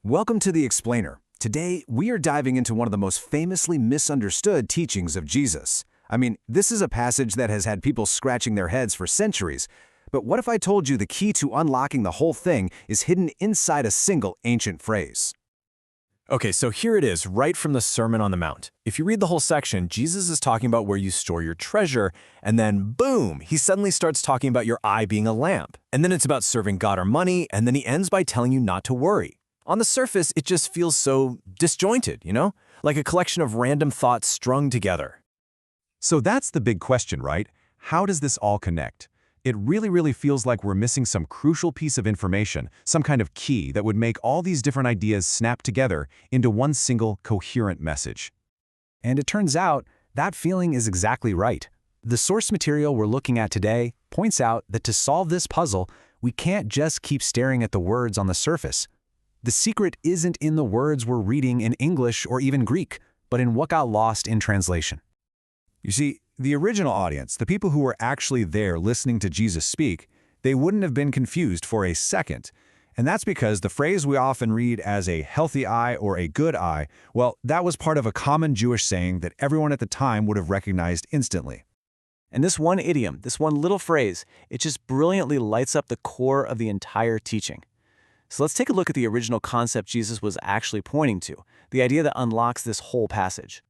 Welcome to The Explainer. Today, we are diving into one of the most famously misunderstood teachings of Jesus. This is a passage that has had people scratching their heads for centuries. But what if I told you the key to unlocking the whole thing is hidden inside a single ancient phrase? Okay, so here it is, right from the Sermon on the Mount. If you read the whole section, Jesus is talking about where you store your treasure, and then boom, he suddenly starts talking about your eye being a lamp. And then it's about serving God or money, and then he ends by telling you not to worry. On the surface, it just feels so disjointed, like a collection of random thoughts strung together. So that's the big question, right? How does this all connect? It really feels like we're missing some crucial piece of information, some kind of key that would make all these different ideas snap together into one single coherent message. And it turns out that feeling is exactly right. The source material we're looking at today points out that to solve this puzzle, we can't just keep staring at the words on the surface. The secret isn't in the words we're reading in English or even Greek, but in what got lost in translation. You see, the original audience, the people who were actually there listening to Jesus speak, they wouldn't have been confused for a second. And that's because the phrase we often read as a healthy eye or a good eye, well, that was part of a common Jewish saying that everyone at the time would have recognized instantly. And this one idiom, this one little phrase, it just brilliantly lights up the core of the entire teaching. So let's take a look at the original concept Jesus was actually pointing to, the idea that unlocks this whole passage.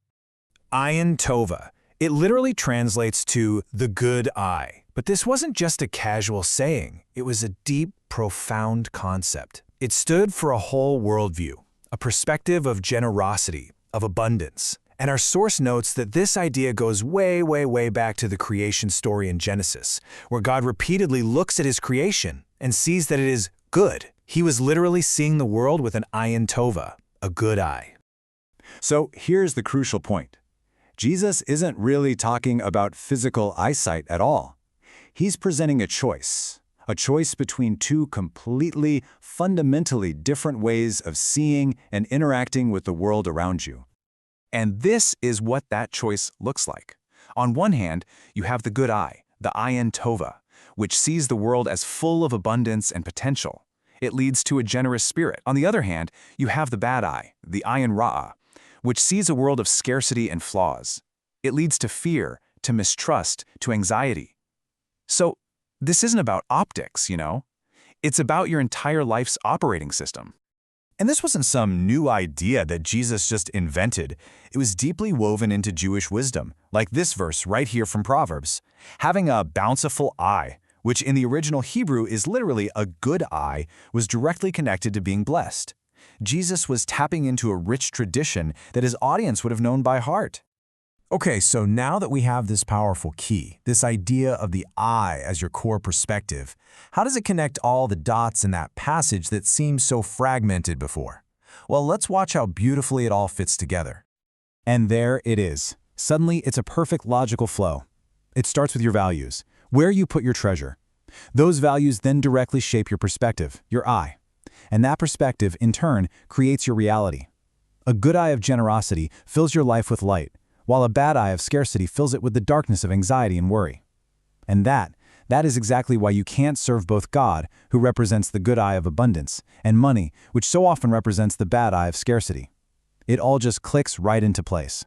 Ayin Tova. It literally translates to the good eye. But this wasn't just a casual saying. It was a deep, profound concept. It stood for a whole worldview, a perspective of generosity, of abundance. And our source notes that this idea goes way back to the creation story in Genesis, where God repeatedly looks at his creation and sees that it is good. He was literally seeing the world with an ayin tova, a good eye. So here's the crucial point. Jesus isn't really talking about physical eyesight at all. He's presenting a choice between two completely, fundamentally different ways of seeing and interacting with the world around you. And this is what that choice looks like. On one hand, you have the good eye, the ayin tova, which sees the world as full of abundance and potential. It leads to a generous spirit. On the other hand, you have the bad eye, the ayin ra'ah, which sees a world of scarcity and flaws. It leads to fear, to mistrust, to anxiety. So this isn't about optics, It's about your entire life's operating system. And this wasn't some new idea that Jesus just invented. It was deeply woven into Jewish wisdom, like this verse right here from Proverbs. Having a bountiful eye, which in the original Hebrew is literally a good eye, was directly connected to being blessed. Jesus was tapping into a rich tradition that his audience would have known by heart. Okay, so now that we have this powerful key, this idea of the eye as your core perspective, how does it connect all the dots in that passage that seemed so fragmented before? Well, let's watch how beautifully it all fits together. And there it is. Suddenly, it's a perfect logical flow. It starts with your values, where you put your treasure. Those values then directly shape your perspective, your eye. And that perspective, in turn, creates your reality. A good eye of generosity fills your life with light, while a bad eye of scarcity fills it with the darkness of anxiety and worry. And that is exactly why you can't serve both God, who represents the good eye of abundance, and money, which so often represents the bad eye of scarcity. It all just clicks right into place.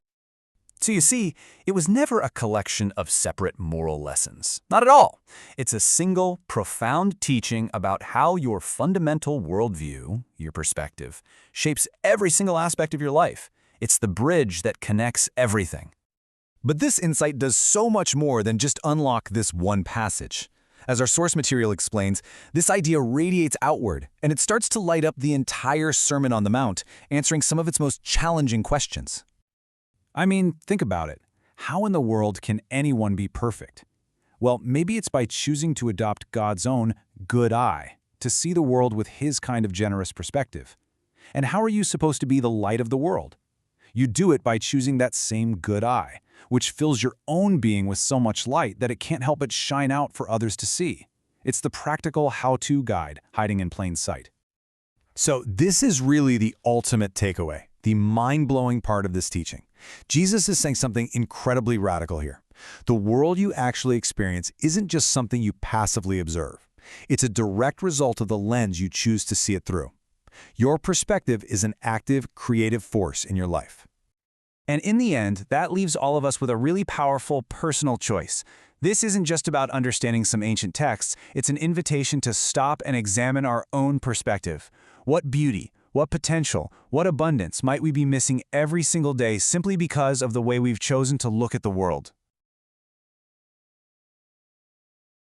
So you see, it was never a collection of separate moral lessons. Not at all. It's a single, profound teaching about how your fundamental worldview, your perspective, shapes every single aspect of your life. It's the bridge that connects everything. But this insight does so much more than just unlock this one passage. As our source material explains, this idea radiates outward, and it starts to light up the entire Sermon on the Mount, answering some of its most challenging questions. Think about it. How in the world can anyone be perfect? Well, maybe it's by choosing to adopt God's own good eye, to see the world with his kind of generous perspective. And how are you supposed to be the light of the world? You do it by choosing that same good eye, which fills your own being with so much light that it can't help but shine out for others to see. It's the practical how-to guide hiding in plain sight. So this is really the ultimate takeaway, the mind-blowing part of this teaching. Jesus is saying something incredibly radical here. The world you actually experience isn't just something you passively observe. It's a direct result of the lens you choose to see it through. Your perspective is an active, creative force in your life. And in the end, that leaves all of us with a really powerful personal choice. This isn't just about understanding some ancient texts, it's an invitation to stop and examine our own perspective. What beauty, what potential, what abundance might we be missing every single day simply because of the way we've chosen to look at the world?